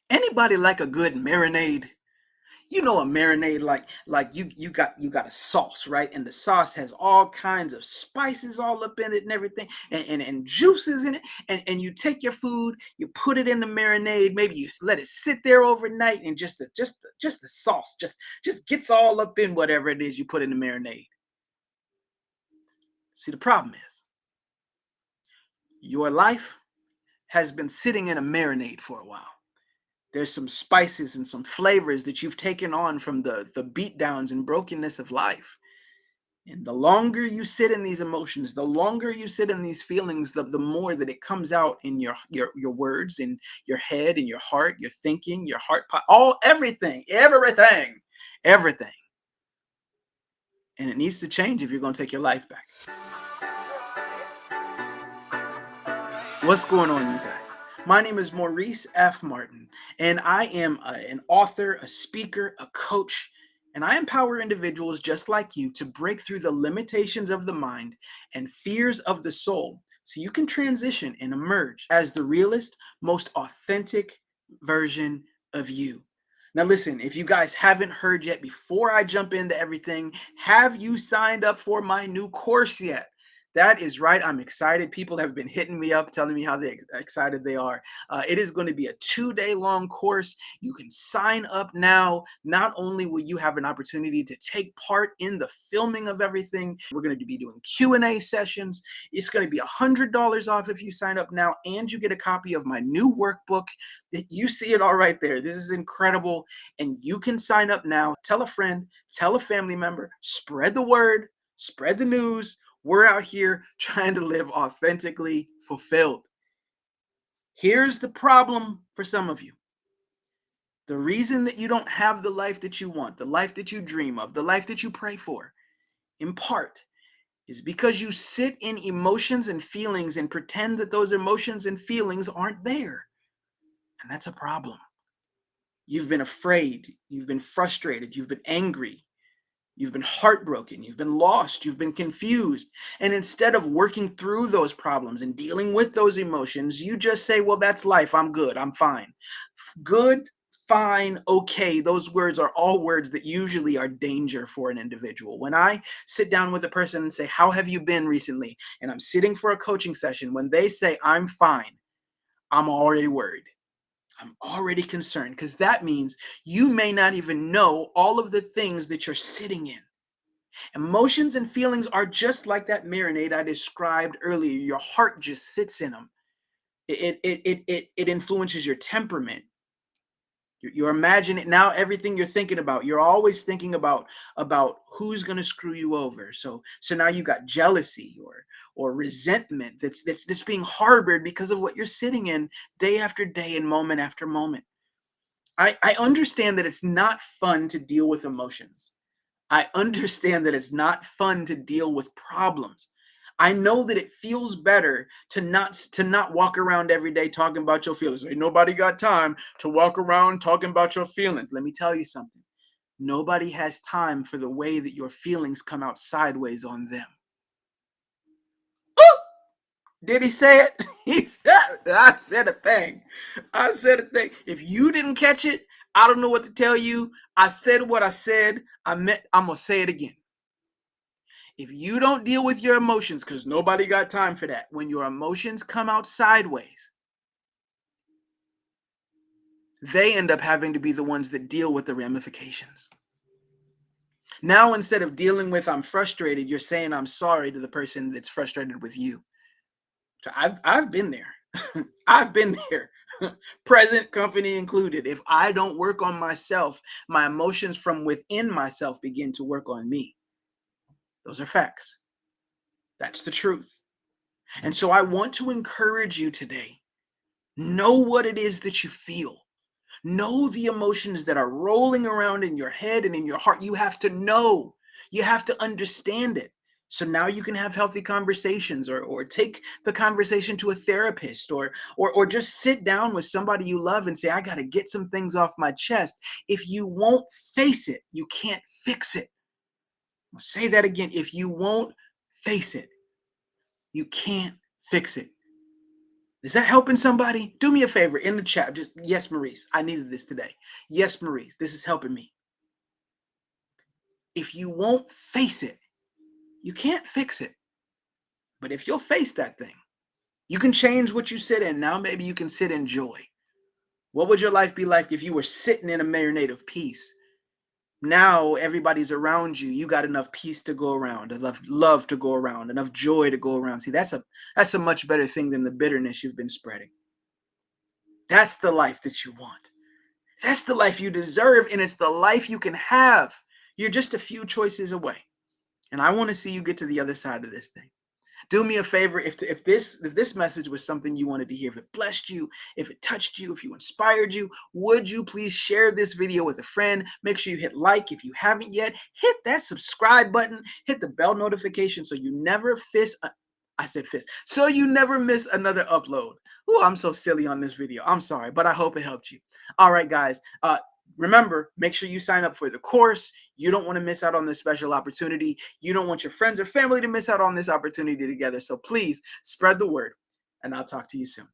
Anybody like a good marinade? You know a marinade like you got a sauce, right? And the sauce has all kinds of spices all up in it and everything and juices in it. And you take your food, you put it in the marinade, maybe you let it sit there overnight and just the sauce just gets all up in whatever it is you put in the marinade. See, the problem is your life has been sitting in a marinade for a while. There's some spices and some flavors that you've taken on from the beat downs and brokenness of life. And the longer you sit in these emotions, the longer you sit in these feelings, the more that it comes out in your words, in your head, in your heart, your thinking, your all everything. And it needs to change if you're going to take your life back. What's going on, you guys? My name is Maurice F. Martin, and I am an author, a speaker, a coach, and I empower individuals just like you to break through the limitations of the mind and fears of the soul so you can transition and emerge as the realest, most authentic version of you. Now, listen, if you guys haven't heard yet, before I jump into everything, have you signed up for my new course yet? That is right. I'm excited. People have been hitting me up, telling me how excited they are. It is going to be a 2-day long course. You can sign up now. Not only will you have an opportunity to take part in the filming of everything, we're going to be doing Q&A sessions. It's going to be $100 off if you sign up now, and you get a copy of my new workbook. You see it all right there. This is incredible, and you can sign up now. Tell a friend, tell a family member, spread the word, spread the news. We're out here trying to live authentically fulfilled. Here's the problem for some of you. The reason that you don't have the life that you want, the life that you dream of, the life that you pray for, in part, is because you sit in emotions and feelings and pretend that those emotions and feelings aren't there. And that's a problem. You've been afraid, you've been frustrated, you've been angry, you've been heartbroken, you've been lost, you've been confused. And instead of working through those problems and dealing with those emotions, you just say, well, that's life. I'm good. I'm fine. Good, fine, okay. Those words are all words that usually are danger for an individual. When I sit down with a person and say, how have you been recently? And I'm sitting for a coaching session, when they say, I'm fine, I'm already worried. I'm already concerned, because that means you may not even know all of the things that you're sitting in. Emotions and feelings are just like that marinade I described earlier. Your heart just sits in them. It influences your temperament. You're imagining now everything you're thinking about. You're always thinking about who's going to screw you over. So now you got jealousy or resentment that's being harbored because of what you're sitting in day after day and moment after moment. I understand that it's not fun to deal with emotions. I understand that it's not fun to deal with problems. I know that it feels better to not walk around every day talking about your feelings. Ain't nobody got time to walk around talking about your feelings. Let me tell you something. Nobody has time for the way that your feelings come out sideways on them. Ooh! Did he say it? He said, I said a thing. I said a thing. If you didn't catch it, I don't know what to tell you. I said what I said. I'm going to say it again. If you don't deal with your emotions, because nobody got time for that, when your emotions come out sideways, they end up having to be the ones that deal with the ramifications. Now, instead of dealing with I'm frustrated, you're saying I'm sorry to the person that's frustrated with you. So I've been there. I've been there. Present company included. If I don't work on myself, my emotions from within myself begin to work on me. Those are facts. That's the truth. And so I want to encourage you today. Know what it is that you feel. Know the emotions that are rolling around in your head and in your heart. You have to know. You have to understand it. So now you can have healthy conversations, or take the conversation to a therapist, or just sit down with somebody you love and say, I got to get some things off my chest. If you won't face it, you can't fix it. I'll say that again. If you won't face it, you can't fix it. Is that helping somebody? Do me a favor in the chat. Just, yes, Maurice, I needed this today. Yes, Maurice, this is helping me. If you won't face it, you can't fix it. But if you'll face that thing, you can change what you sit in. Now maybe you can sit in joy. What would your life be like if you were sitting in a marinade of peace? Now everybody's around you. You got enough peace to go around, enough love to go around, enough joy to go around. See, that's a much better thing than the bitterness you've been spreading. That's the life that you want. That's the life you deserve, and it's the life you can have. You're just a few choices away. And I want to see you get to the other side of this thing. Do me a favor, if this message was something you wanted to hear, if it blessed you, if it touched you, if you inspired you, would you please share this video with a friend? Make sure you hit like if you haven't yet. Hit that subscribe button, hit the bell notification so you never so you never miss another upload. Oh, I'm so silly on this video. I'm sorry, but I hope it helped you. All right, guys. Remember, make sure you sign up for the course. You don't want to miss out on this special opportunity. You don't want your friends or family to miss out on this opportunity together. So please spread the word, and I'll talk to you soon.